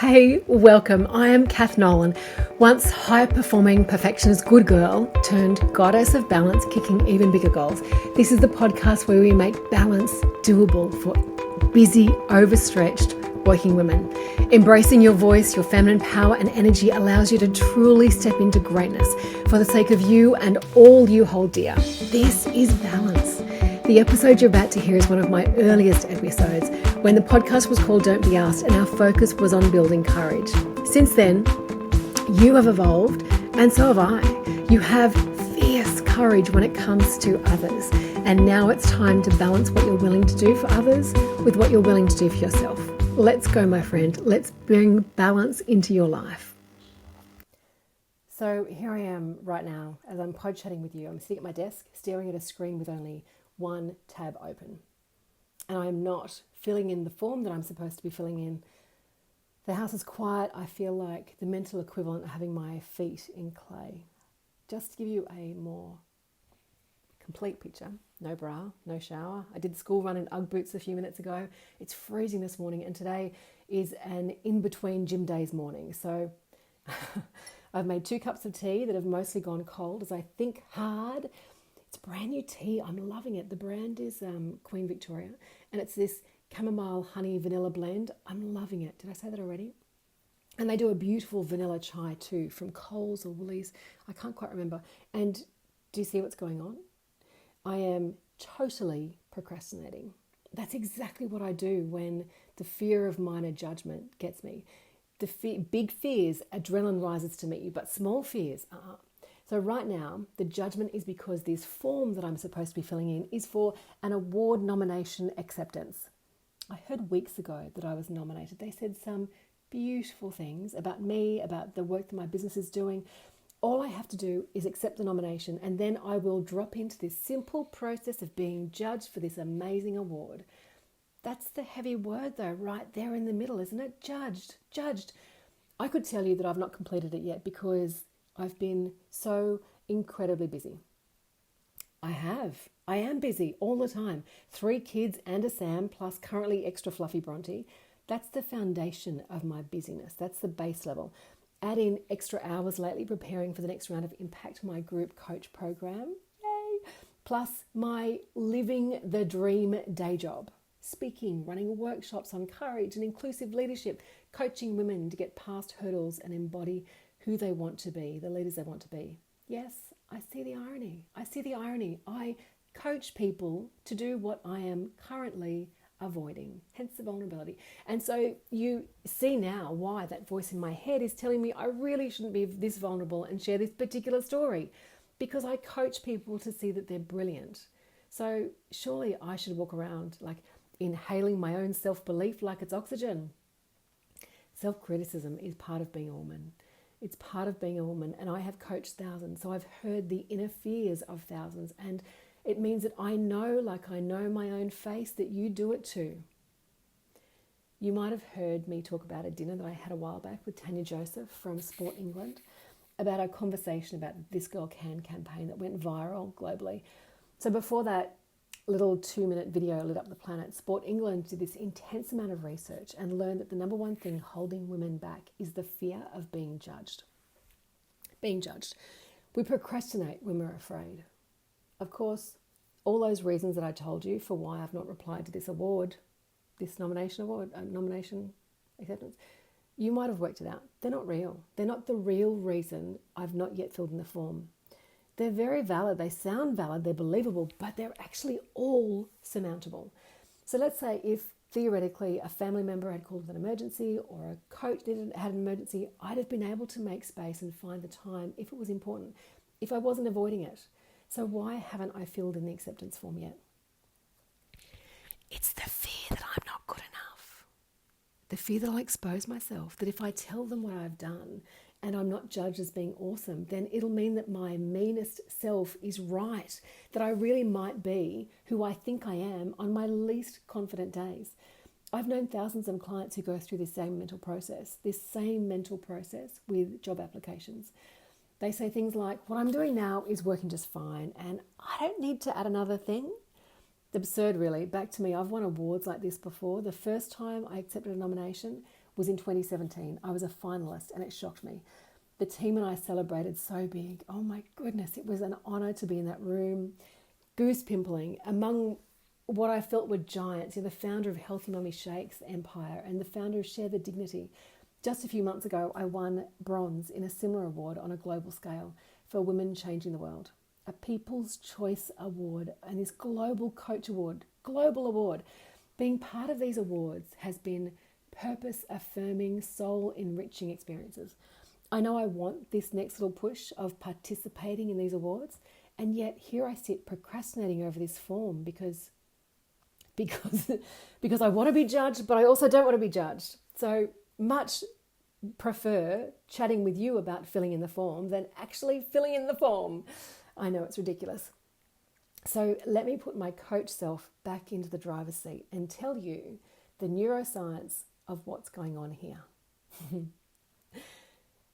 Hey, welcome. I am Kath Nolan, once high-performing perfectionist good girl turned goddess of balance, kicking even bigger goals. This is the podcast where we make balance doable for busy, overstretched working women. Embracing your voice, your feminine power and energy allows you to truly step into greatness for the sake of you and all you hold dear. This is balance. The episode you're about to hear is one of my earliest episodes when the podcast was called Don't Be Asked and our focus was on building courage. Since then, you have evolved and so have I. You have fierce courage when it comes to others. And now it's time to balance what you're willing to do for others with what you're willing to do for yourself. Let's go, my friend. Let's bring balance into your life. So here I am right now as I'm pod chatting with you. I'm sitting at my desk staring at a screen with only one tab open. And I am not filling in the form that I'm supposed to be filling in. The house is quiet. I feel like the mental equivalent of having my feet in clay. Just to give you a more complete picture. No bra, no shower. I did the school run in Ugg boots a few minutes ago. It's freezing this morning and today is an in-between gym days morning. So I've made 2 cups of tea that have mostly gone cold as I think hard. It's brand new tea. I'm loving it. The brand is Queen Victoria and it's this chamomile honey vanilla blend. I'm loving it. Did I say that already? And they do a beautiful vanilla chai too from Coles or Woolies. I can't quite remember. And do you see what's going on? I am totally procrastinating. That's exactly what I do when the fear of minor judgment gets me. Big fears, adrenaline rises to meet you, but small fears, So right now, the judgment is because this form that I'm supposed to be filling in is for an award nomination acceptance. I heard weeks ago that I was nominated. They said some beautiful things about me, about the work that my business is doing. All I have to do is accept the nomination and then I will drop into this simple process of being judged for this amazing award. That's the heavy word though, right there in the middle, isn't it? Judged. I could tell you that I've not completed it yet because I've been so incredibly busy. I am busy all the time. 3 kids and a Sam, plus currently extra fluffy Bronte. That's the foundation of my busyness. That's the base level. Add in extra hours lately preparing for the next round of Impact My Group Coach program. Yay! Plus my living the dream day job. Speaking, running workshops on courage and inclusive leadership, coaching women to get past hurdles and embody who they want to be, the leaders they want to be. Yes, I see the irony. I coach people to do what I am currently avoiding, hence the vulnerability. And so you see now why that voice in my head is telling me I really shouldn't be this vulnerable and share this particular story because I coach people to see that they're brilliant. So surely I should walk around like inhaling my own self-belief like it's oxygen. Self-criticism is part of being a woman. It's part of being a woman, and I have coached thousands, so I've heard the inner fears of thousands, and it means that I know, like I know my own face, that you do it too. You might have heard me talk about a dinner that I had a while back with Tanya Joseph from Sport England about our conversation about This Girl Can campaign that went viral globally. So before that little 2-minute video lit up the planet, Sport England did this intense amount of research and learned that the number one thing holding women back is the fear of being judged. We procrastinate when we're afraid. Of course, all those reasons that I told you for why I've not replied to this nomination acceptance, you might have worked it out. They're not real. They're not the real reason I've not yet filled in the form. They're very valid, they sound valid, they're believable, but they're actually all surmountable. So let's say if theoretically a family member had called an emergency or a coach had an emergency, I'd have been able to make space and find the time if it was important, if I wasn't avoiding it. So why haven't I filled in the acceptance form yet? It's the fear that I'm not good enough. The fear that I'll expose myself, that if I tell them what I've done, and I'm not judged as being awesome, then it'll mean that my meanest self is right, that I really might be who I think I am on my least confident days. I've known thousands of clients who go through this same mental process with job applications. They say things like, what I'm doing now is working just fine, and I don't need to add another thing. Absurd, really. Back to me, I've won awards like this before. The first time I accepted a nomination was in 2017. I was a finalist and it shocked me. The team and I celebrated so big. Oh my goodness, it was an honour to be in that room, goose pimpling, among what I felt were giants. You're the founder of Healthy Mummy Shakes Empire and the founder of Share the Dignity. Just a few months ago, I won bronze in a similar award on a global scale for women changing the world. A People's Choice Award and this Global Coach Award, global award. Being part of these awards has been purpose-affirming, soul-enriching experiences. I know I want this next little push of participating in these awards, and yet here I sit procrastinating over this form because I want to be judged, but I also don't want to be judged. So much prefer chatting with you about filling in the form than actually filling in the form. I know it's ridiculous. So let me put my coach self back into the driver's seat and tell you the neuroscience of what's going on here.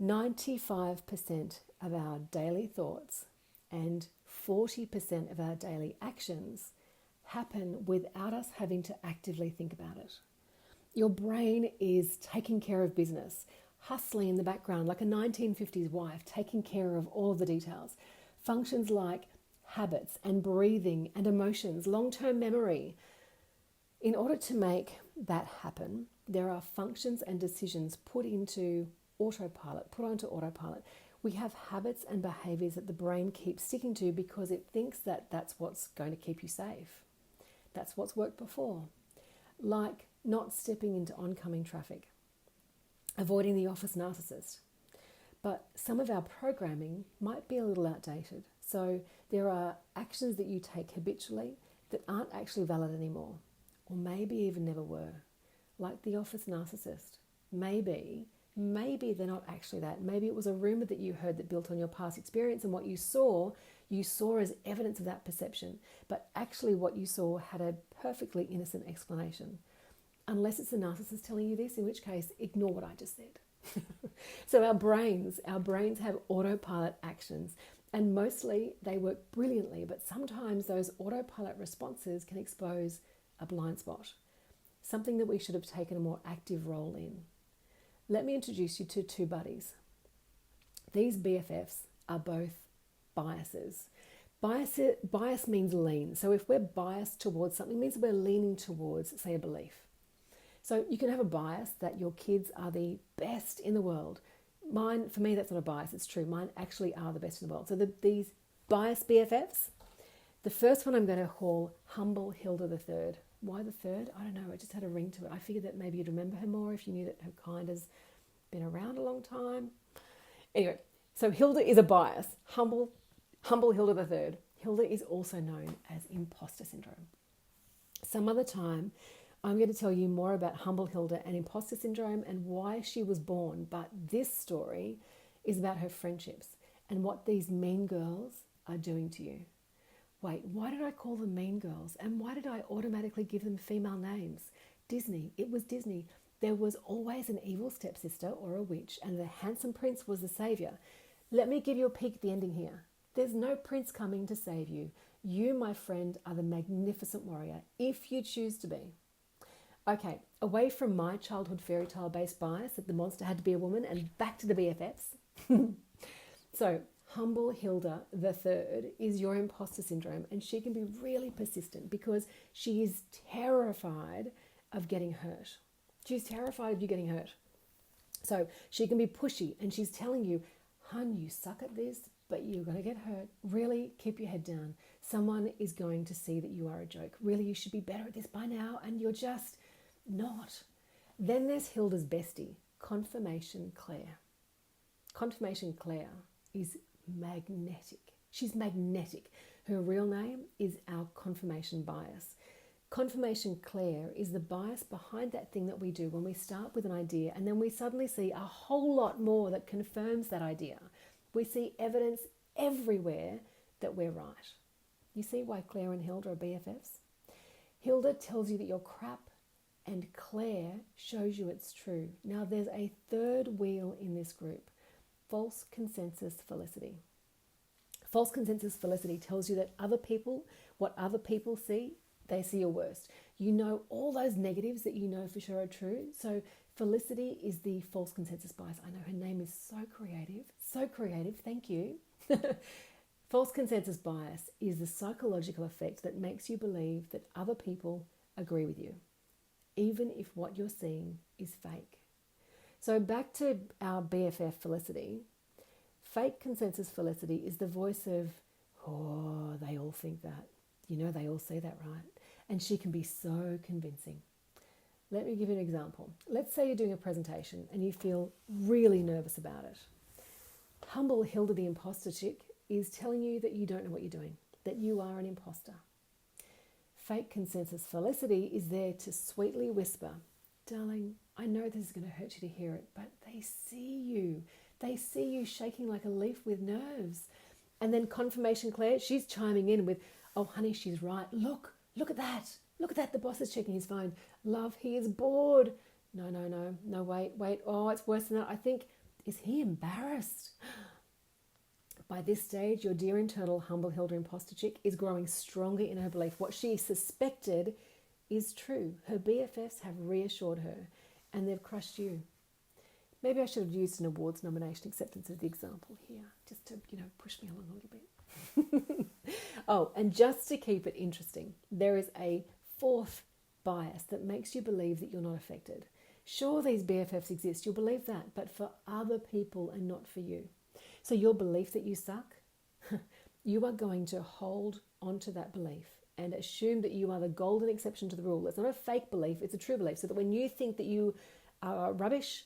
95% of our daily thoughts and 40% of our daily actions happen without us having to actively think about it. Your brain is taking care of business, hustling in the background like a 1950s wife, taking care of all of the details. Functions like habits and breathing and emotions, long-term memory. In order to make that happen, there are functions and decisions put onto autopilot. We have habits and behaviors that the brain keeps sticking to because it thinks that that's what's going to keep you safe. That's what's worked before. Like not stepping into oncoming traffic, avoiding the office narcissist. But some of our programming might be a little outdated. So there are actions that you take habitually that aren't actually valid anymore, or maybe even never were, like the office narcissist. Maybe they're not actually that. Maybe it was a rumor that you heard that built on your past experience, and what you saw as evidence of that perception. But actually what you saw had a perfectly innocent explanation. Unless it's the narcissist telling you this, in which case, ignore what I just said. So our brains have autopilot actions, and mostly they work brilliantly, but sometimes those autopilot responses can expose a blind spot, something that we should have taken a more active role in. Let me introduce you to two buddies. These BFFs are both biases. Bias means lean. So if we're biased towards something, it means we're leaning towards, say, a belief. So you can have a bias that your kids are the best in the world. Mine, for me, that's not a bias, it's true. Mine actually are the best in the world. So these bias BFFs, the first one I'm going to call Humble Hilda the Third. Why the third? I don't know. It just had a ring to it. I figured that maybe you'd remember her more if you knew that her kind has been around a long time. Anyway, so Hilda is a bias. Humble Hilda the Third. Hilda is also known as imposter syndrome. Some other time, I'm going to tell you more about Humble Hilda and imposter syndrome and why she was born. But this story is about her friendships and what these mean girls are doing to you. Wait, why did I call them mean girls? And why did I automatically give them female names? Disney. It was Disney. There was always an evil stepsister or a witch, and the handsome prince was the savior. Let me give you a peek at the ending here. There's no prince coming to save you. You, my friend, are the magnificent warrior, if you choose to be. Okay, away from my childhood fairy tale based bias that the monster had to be a woman and back to the BFFs. So, Humble Hilda the Third is your imposter syndrome, and she can be really persistent because she is terrified of getting hurt. She's terrified of you getting hurt. So she can be pushy and she's telling you, hun, you suck at this, but you're going to get hurt. Really, keep your head down. Someone is going to see that you are a joke. Really, you should be better at this by now, and you're just not. Then there's Hilda's bestie, Confirmation Claire. Confirmation Claire is magnetic. She's magnetic. Her real name is our confirmation bias. Confirmation Claire is the bias behind that thing that we do when we start with an idea and then we suddenly see a whole lot more that confirms that idea. We see evidence everywhere that we're right. You see why Claire and Hilda are BFFs? Hilda tells you that you're crap and Claire shows you it's true. Now there's a third wheel in this group. False consensus felicity. False consensus felicity tells you that what other people see, they see your worst. You know all those negatives that you know for sure are true. So Felicity is the false consensus bias. I know her name is so creative. So creative. Thank you. False consensus bias is the psychological effect that makes you believe that other people agree with you, even if what you're seeing is fake. So back to our BFF Felicity. Fake consensus Felicity is the voice of, oh, they all think that. You know, they all say that, right? And she can be so convincing. Let me give you an example. Let's say you're doing a presentation and you feel really nervous about it. Humble Hilda the imposter chick is telling you that you don't know what you're doing, that you are an imposter. Fake consensus Felicity is there to sweetly whisper, darling, I know this is going to hurt you to hear it, but they see you. They see you shaking like a leaf with nerves. And then confirmation Claire, she's chiming in with, oh honey, she's right. Look at that. Look at that. The boss is checking his phone. Love, he is bored. No, wait. Oh, it's worse than that. I think, is he embarrassed? By this stage, your dear internal humble Hilda imposter chick is growing stronger in her belief. What she suspected is true. Her BFFs have reassured her and they've crushed you. Maybe I should have used an awards nomination acceptance as the example here, just to, push me along a little bit. Oh, and just to keep it interesting, there is a fourth bias that makes you believe that you're not affected. Sure, these BFFs exist, you'll believe that, but for other people and not for you. So your belief that you suck, you are going to hold onto that belief and assume that you are the golden exception to the rule. It's not a fake belief, it's a true belief. So that when you think that you are rubbish,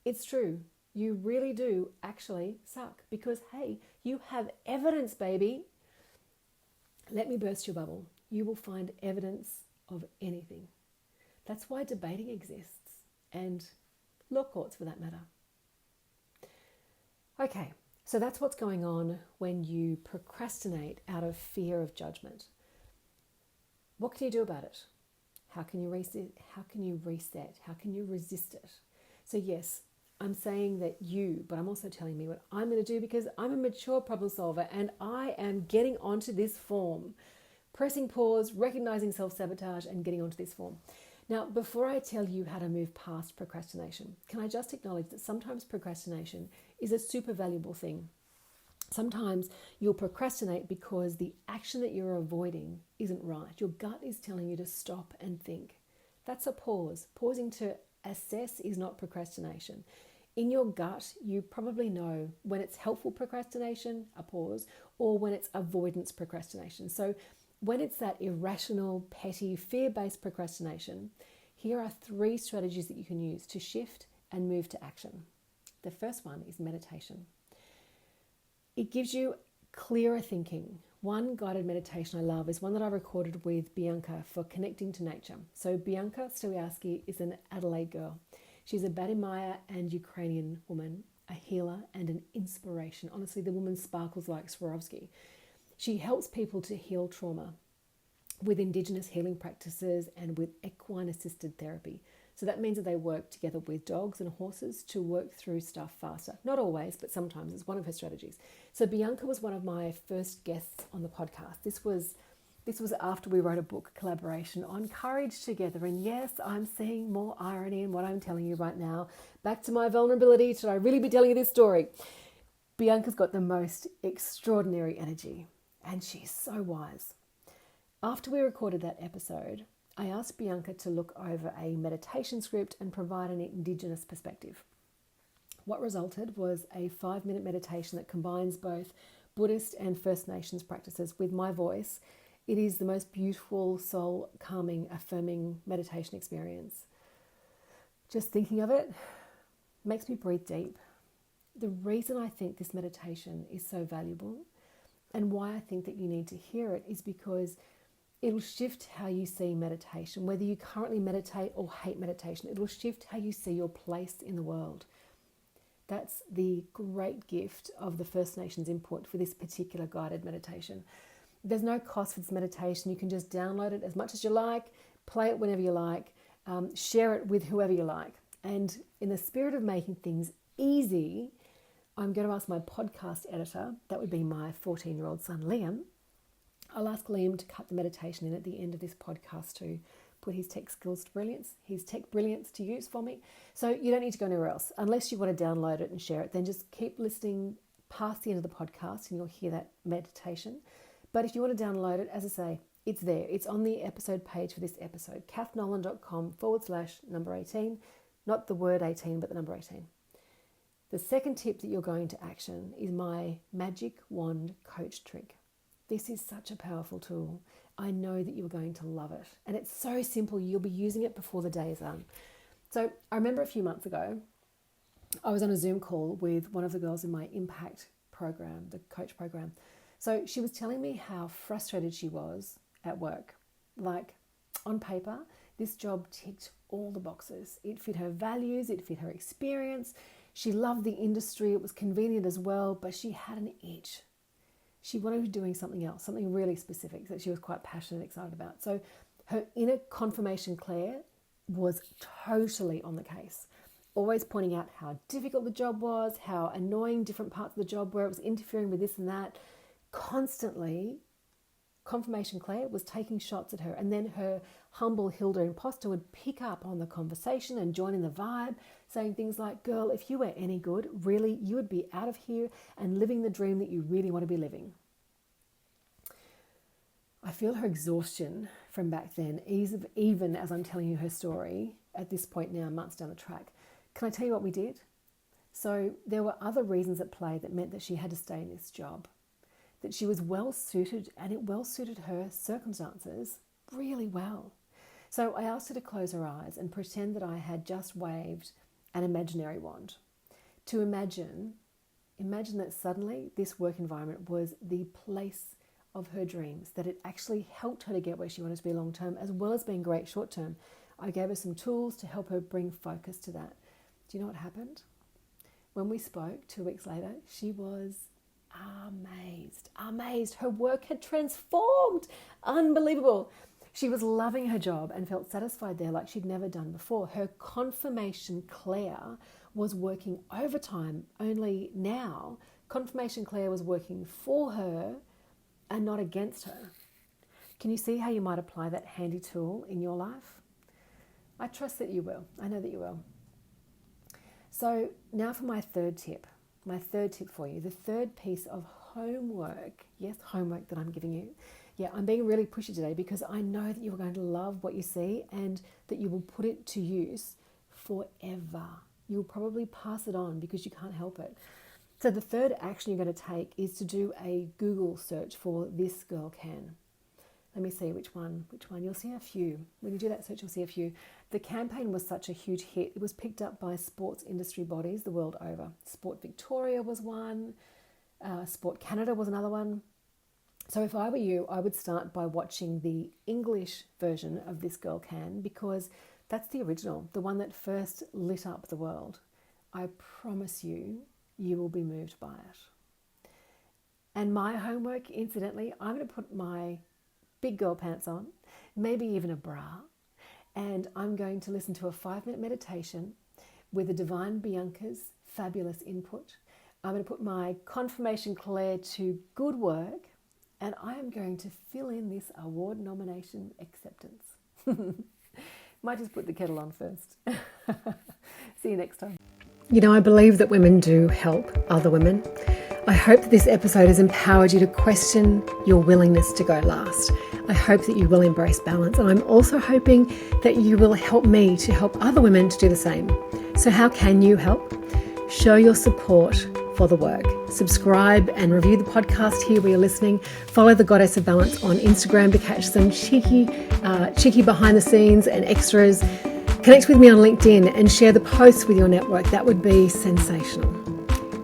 it's true. You really do actually suck because, hey, you have evidence, baby. Let me burst your bubble. You will find evidence of anything. That's why debating exists and law courts for that matter. Okay, so that's what's going on when you procrastinate out of fear of judgment. What can you do about it? How can you reset? How can you resist it? So yes, I'm saying that but I'm also telling me what I'm going to do because I'm a mature problem solver and I am getting onto this form. Pressing pause, recognizing self-sabotage and getting onto this form. Now, before I tell you how to move past procrastination, can I just acknowledge that sometimes procrastination is a super valuable thing. Sometimes you'll procrastinate because the action that you're avoiding isn't right. Your gut is telling you to stop and think. That's a pause. Pausing to assess is not procrastination. In your gut, you probably know when it's helpful procrastination, a pause, or when it's avoidance procrastination. So when it's that irrational, petty, fear-based procrastination, here are 3 strategies that you can use to shift and move to action. The first one is meditation. It gives you clearer thinking. One guided meditation I love is one that I recorded with Bianca for connecting to nature. So Bianca Stoyarski is an Adelaide girl. She's a Badimaya and Ukrainian woman, a healer and an inspiration. Honestly, the woman sparkles like Swarovski. She helps people to heal trauma with Indigenous healing practices and with equine-assisted therapy. So that means that they work together with dogs and horses to work through stuff faster. Not always, but sometimes it's one of her strategies. So Bianca was one of my first guests on the podcast. This was after we wrote a book collaboration on courage together. And yes, I'm seeing more irony in what I'm telling you right now. Back to my vulnerability. Should I really be telling you this story? Bianca's got the most extraordinary energy and she's so wise. After we recorded that episode, I asked Bianca to look over a meditation script and provide an Indigenous perspective. What resulted was a 5-minute meditation that combines both Buddhist and First Nations practices with my voice. It is the most beautiful, soul-calming, affirming meditation experience. Just thinking of it makes me breathe deep. The reason I think this meditation is so valuable and why I think that you need to hear it is because it'll shift how you see meditation. Whether you currently meditate or hate meditation, it will shift how you see your place in the world. That's the great gift of the First Nations input for this particular guided meditation. There's no cost for this meditation. You can just download it as much as you like, play it whenever you like, share it with whoever you like. And in the spirit of making things easy, I'm going to ask my podcast editor, that would be my 14-year-old son Liam, I'll ask Liam to cut the meditation in at the end of this podcast too. put his tech skills to brilliance, his tech brilliance to use for me. So you don't need to go anywhere else. Unless you want to download it and share it, then just keep listening past the end of the podcast and you'll hear that meditation. But if you want to download it, as I say, it's there. It's on the episode page for this episode, kathnolan.com/number 18. Not the word 18, but the number 18. The second tip that you're going to action is my magic wand coach trick. This is such a powerful tool. I know that you're going to love it. And it's so simple. You'll be using it before the day is done. So I remember a few months ago, I was on a Zoom call with one of the girls in my impact program, the coach program. So she was telling me how frustrated she was at work. Like, on paper, this job ticked all the boxes. It fit her values, it fit her experience. She loved the industry, it was convenient as well, but she had an itch. She wanted to be doing something else, something really specific that she was quite passionate and excited about. So her inner confirmation Claire was totally on the case, always pointing out how difficult the job was, how annoying different parts of the job were, it was interfering with this and that. Constantly, confirmation Claire was taking shots at her, and then her humble Hilda imposter would pick up on the conversation and join in the vibe, saying things like, girl, if you were any good, really, you would be out of here and living the dream that you really want to be living. I feel her exhaustion from back then, even as I'm telling you her story at this point now, months down the track. Can I tell you what we did? So there were other reasons at play that meant that she had to stay in this job, that she was well suited, and it well suited her circumstances really well. So I asked her to close her eyes and pretend that I had just waved an imaginary wand. To imagine that suddenly this work environment was the place of her dreams, that it actually helped her to get where she wanted to be long term, as well as being great short term. I gave her some tools to help her bring focus to that. Do you know what happened? When we spoke 2 weeks later, she was amazed. Her work had transformed. Unbelievable. She was loving her job and felt satisfied there like she'd never done before. Her confirmation Claire was working overtime, only now confirmation Claire was working for her and not against her. Can you see how you might apply that handy tool in your life? I trust that you will. I know that you will. So now for my third tip. My third tip for you, the third piece of homework. Yes, homework that I'm giving you. Yeah, I'm being really pushy today because I know that you are going to love what you see and that you will put it to use forever. You'll probably pass it on because you can't help it. So the third action you're going to take is to do a Google search for This Girl Can. Let me see which one. You'll see a few. When you do that search, you'll see a few. The campaign was such a huge hit. It was picked up by sports industry bodies the world over. Sport Victoria was one. Sport Canada was another one. So if I were you, I would start by watching the English version of This Girl Can, because that's the original, the one that first lit up the world. I promise you, you will be moved by it. And my homework, incidentally, I'm going to put my big girl pants on, maybe even a bra, and I'm going to listen to a 5-minute meditation with the Divine Bianca's fabulous input. I'm going to put my confirmation Claire to good work, and I am going to fill in this award nomination acceptance. Might just put the kettle on first. See you next time. You know, I believe that women do help other women. I hope that this episode has empowered you to question your willingness to go last. I hope that you will embrace balance, and I'm also hoping that you will help me to help other women to do the same. So how can you help? Show your support for the work. Subscribe and review the podcast here where you're listening. Follow the Goddess of Balance on Instagram to catch some cheeky behind the scenes and extras. Connect with me on LinkedIn and share the posts with your network. That would be sensational.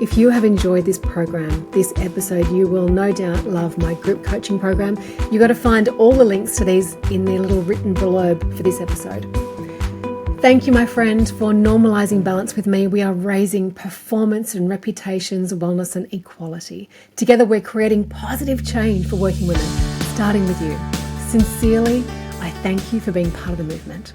If you have enjoyed this program, this episode, you will no doubt love my group coaching program. You've got to find all the links to these in the little written blurb for this episode. Thank you, my friend, for normalizing balance with me. We are raising performance and reputations, wellness and equality. Together, we're creating positive change for working women, starting with you. Sincerely, I thank you for being part of the movement.